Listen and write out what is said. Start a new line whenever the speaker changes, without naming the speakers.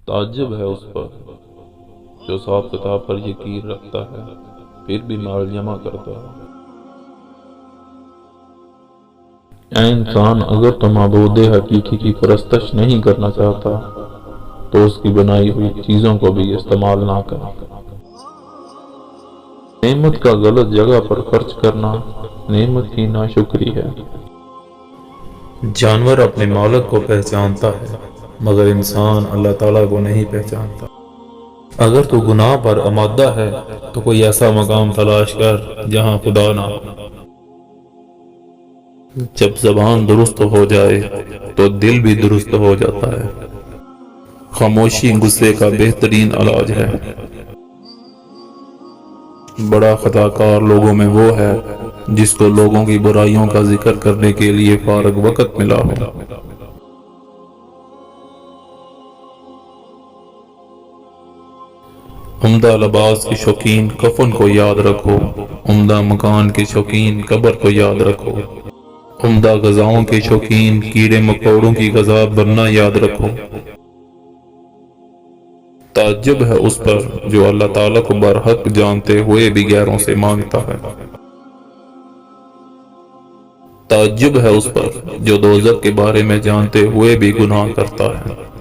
تعجب ہے اس پر جو حساب کتاب پر یقین رکھتا ہے پھر بھی مال جمع کرتا ہے۔ اے انسان، اگر تو معبود حقیقی کی پرستش نہیں کرنا چاہتا تو اس کی بنائی ہوئی چیزوں کو بھی استعمال نہ کر۔ نعمت کا غلط جگہ پر خرچ کرنا نعمت کی ناشکری ہے۔
جانور اپنے مالک کو پہچانتا ہے مگر انسان اللہ تعالیٰ کو نہیں پہچانتا۔ اگر تو گناہ پر آمادہ ہے تو کوئی ایسا مقام تلاش کر جہاں خدا نہ ہو۔
جب زبان درست ہو جائے تو دل بھی درست ہو جاتا ہے۔ خاموشی غصے کا بہترین علاج ہے۔ بڑا خطا کار لوگوں میں وہ ہے جس کو لوگوں کی برائیوں کا ذکر کرنے کے لیے فارغ وقت ملا ہو۔ عمدہ لباس کے شوقین کفن کو یاد رکھو، عمدہ مکان کے شوقین قبر کو یاد رکھو، عمدہ غذاؤں کے شوقین کیڑے مکوڑوں کی غذا بننا یاد رکھو۔ تعجب ہے اس پر جو اللہ تعالیٰ کو برحق جانتے ہوئے بھی غیروں سے مانگتا ہے۔ تعجب ہے اس پر جو دوزخ کے بارے میں جانتے ہوئے بھی گناہ کرتا ہے۔